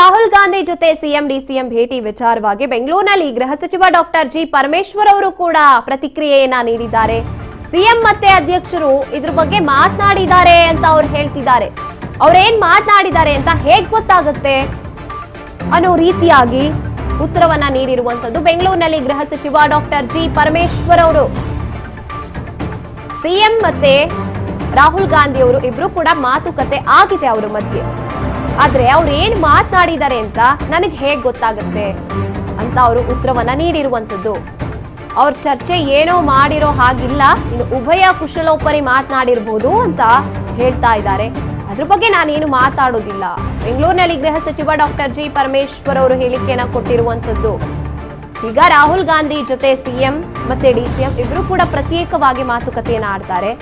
ರಾಹುಲ್ ಗಾಂಧಿ ಜೊತೆ CM DCM ಭೇಟಿ ವಿಚಾರವಾಗಿ ಬೆಂಗಳೂರಿನಲ್ಲಿ ಗೃಹ ಸಚಿವ ಡಾಕ್ಟರ್ ಜಿ ಪರಮೇಶ್ವರ್ ಅವರು ಕೂಡ ಪ್ರತಿಕ್ರಿಯೆಯನ್ನ ನೀಡಿದ್ದಾರೆ. ಸಿಎಂ ಮತ್ತೆ ಅಧ್ಯಕ್ಷರು ಇದ್ರ ಬಗ್ಗೆ ಮಾತನಾಡಿದ್ದಾರೆ ಅಂತ ಅವರು ಹೇಳ್ತಿದ್ದಾರೆ. ಅವರೇನ್ ಮಾತನಾಡಿದ್ದಾರೆ ಅಂತ ಹೇಗ್ ಗೊತ್ತಾಗುತ್ತೆ ಅನ್ನೋ ರೀತಿಯಾಗಿ ಉತ್ತರವನ್ನ ನೀಡಿರುವಂತದ್ದು ಬೆಂಗಳೂರಿನಲ್ಲಿ ಗೃಹ ಸಚಿವ ಡಾಕ್ಟರ್ ಜಿ ಪರಮೇಶ್ವರ್ ಅವರು. ಸಿಎಂ ಮತ್ತೆ ರಾಹುಲ್ ಗಾಂಧಿ ಅವರು ಇಬ್ರು ಕೂಡ ಮಾತುಕತೆ ಆಗಿದೆ ಅವರ ಮಧ್ಯೆ. ಆದ್ರೆ ಅವ್ರು ಏನ್ ಮಾತನಾಡಿದ್ದಾರೆ ಅಂತ ನನಗೆ ಹೇಗ್ ಗೊತ್ತಾಗುತ್ತೆ ಅಂತ ಅವರು ಉತ್ತರವನ್ನ ನೀಡಿರುವಂತದ್ದು. ಅವ್ರ ಚರ್ಚೆ ಏನೋ ಮಾಡಿರೋ ಹಾಗಿಲ್ಲ, ಇನ್ನು ಉಭಯ ಕುಶಲೋಪರಿ ಮಾತನಾಡಿರಬಹುದು ಅಂತ ಹೇಳ್ತಾ ಇದ್ದಾರೆ. ಅದ್ರ ಬಗ್ಗೆ ನಾನೇನು ಮಾತಾಡೋದಿಲ್ಲ. ಬೆಂಗಳೂರಿನಲ್ಲಿ ಗೃಹ ಸಚಿವ ಡಾಕ್ಟರ್ ಜಿ ಪರಮೇಶ್ವರ್ ಅವರು ಹೇಳಿಕೆಯನ್ನ ಕೊಟ್ಟಿರುವಂತದ್ದು. ಈಗ ರಾಹುಲ್ ಗಾಂಧಿ ಜೊತೆ ಸಿಎಂ ಮತ್ತೆ ಡಿಸಿಎಂ ಇಬ್ರು ಕೂಡ ಪ್ರತ್ಯೇಕವಾಗಿ ಮಾತುಕತೆಯನ್ನ ಆಡ್ತಾರೆ.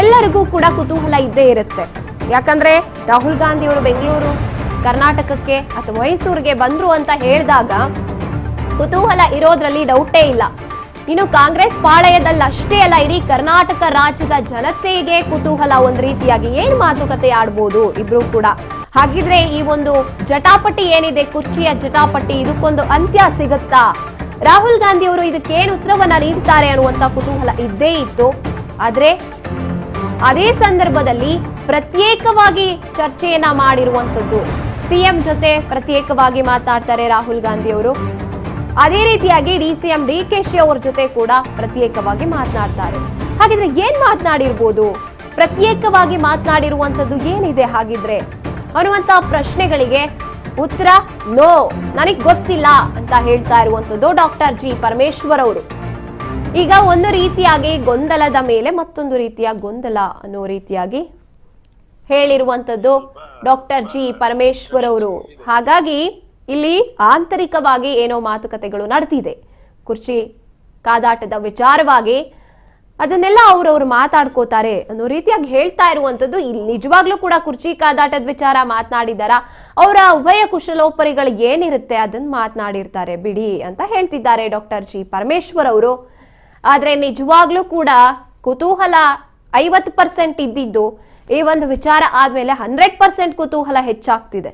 ಎಲ್ಲರಿಗೂ ಕೂಡ ಕುತೂಹಲ ಇದ್ದೇ ಇರುತ್ತೆ. ಯಾಕಂದ್ರೆ ರಾಹುಲ್ ಗಾಂಧಿ ಅವರು ಬೆಂಗಳೂರು ಕರ್ನಾಟಕಕ್ಕೆ ಅಥವಾ ಮೈಸೂರಿಗೆ ಬಂದ್ರು ಅಂತ ಹೇಳಿದಾಗ ಕುತೂಹಲ ಇರೋದ್ರಲ್ಲಿ ಡೌಟೇ ಇಲ್ಲ. ಇನ್ನು ಕಾಂಗ್ರೆಸ್ ಪಾಳಯದಲ್ಲಿ ಅಷ್ಟೇ ಅಲ್ಲ, ಇಡೀ ಕರ್ನಾಟಕ ರಾಜ್ಯದ ಜನತೆಗೆ ಕುತೂಹಲ ಒಂದ್ ರೀತಿಯಾಗಿ ಏನ್ ಮಾತುಕತೆ ಆಡ್ಬೋದು ಇಬ್ರು ಕೂಡ. ಹಾಗಿದ್ರೆ ಈ ಒಂದು ಜಟಾಪಟಿ ಏನಿದೆ, ಕುರ್ಚಿಯ ಜಟಾಪಟಿ, ಇದಕ್ಕೊಂದು ಅಂತ್ಯ ಸಿಗುತ್ತಾ? ರಾಹುಲ್ ಗಾಂಧಿ ಅವರು ಇದಕ್ಕೇನು ಉತ್ತರವನ್ನ ನೀಡ್ತಾರೆ ಅನ್ನುವಂತ ಕುತೂಹಲ ಇದ್ದೇ ಇತ್ತು. ಆದ್ರೆ ಅದೇ ಸಂದರ್ಭದಲ್ಲಿ ಪ್ರತ್ಯೇಕವಾಗಿ ಚರ್ಚೆಯನ್ನ ಮಾಡಿರುವಂತದ್ದು. ಸಿಎಂ ಜೊತೆ ಪ್ರತ್ಯೇಕವಾಗಿ ಮಾತನಾಡ್ತಾರೆ ರಾಹುಲ್ ಗಾಂಧಿ ಅವರು. ಅದೇ ರೀತಿಯಾಗಿ ಡಿಸಿಎಂ ಡಿಕೆಶಿ ಅವ್ರ ಜೊತೆ ಕೂಡ ಪ್ರತ್ಯೇಕವಾಗಿ ಮಾತನಾಡ್ತಾರೆ. ಹಾಗಿದ್ರೆ ಏನ್ ಮಾತನಾಡಿರ್ಬೋದು? ಪ್ರತ್ಯೇಕವಾಗಿ ಮಾತನಾಡಿರುವಂತದ್ದು ಏನಿದೆ ಹಾಗಿದ್ರೆ ಅನ್ನುವಂತ ಪ್ರಶ್ನೆಗಳಿಗೆ ಉತ್ತರ ನೋ, ನನಗ್ ಗೊತ್ತಿಲ್ಲ ಅಂತ ಹೇಳ್ತಾ ಇರುವಂತದ್ದು ಡಾಕ್ಟರ್ ಜಿ ಪರಮೇಶ್ವರ್ ಅವರು. ಈಗ ಒಂದು ರೀತಿಯಾಗಿ ಗೊಂದಲದ ಮೇಲೆ ಮತ್ತೊಂದು ರೀತಿಯ ಗೊಂದಲ ಅನ್ನೋ ರೀತಿಯಾಗಿ ಹೇಳಿರುವಂತದ್ದು ಡಾಕ್ಟರ್ ಜಿ ಪರಮೇಶ್ವರ್ ಅವರು. ಹಾಗಾಗಿ ಇಲ್ಲಿ ಆಂತರಿಕವಾಗಿ ಏನೋ ಮಾತುಕತೆಗಳು ನಡೆದಿದೆ ಕುರ್ಚಿ ಕಾದಾಟದ ವಿಚಾರವಾಗಿ. ಅದನ್ನೆಲ್ಲ ಅವ್ರವ್ರು ಮಾತಾಡ್ಕೋತಾರೆ ಅನ್ನೋ ರೀತಿಯಾಗಿ ಹೇಳ್ತಾ ಇರುವಂತದ್ದು. ಇಲ್ಲಿ ನಿಜವಾಗ್ಲೂ ಕೂಡ ಕುರ್ಚಿ ಕಾದಾಟದ ವಿಚಾರ ಮಾತನಾಡಿದಾರ, ಅವರ ಉಭಯ ಕುಶಲೋಪರಿಗಳು ಏನಿರುತ್ತೆ ಅದನ್ನ ಮಾತನಾಡಿರ್ತಾರೆ ಬಿಡಿ ಅಂತ ಹೇಳ್ತಿದ್ದಾರೆ ಡಾಕ್ಟರ್ ಜಿ ಪರಮೇಶ್ವರ್ ಅವರು. ಆದ್ರೆ ನಿಜವಾಗ್ಲೂ ಕೂಡ ಕುತೂಹಲ 50% ಇದ್ದಿದ್ದು ಈ ಒಂದು ವಿಚಾರ ಆದ್ಮೇಲೆ 100% ಕುತೂಹಲ ಹೆಚ್ಚಾಗ್ತಿದೆ.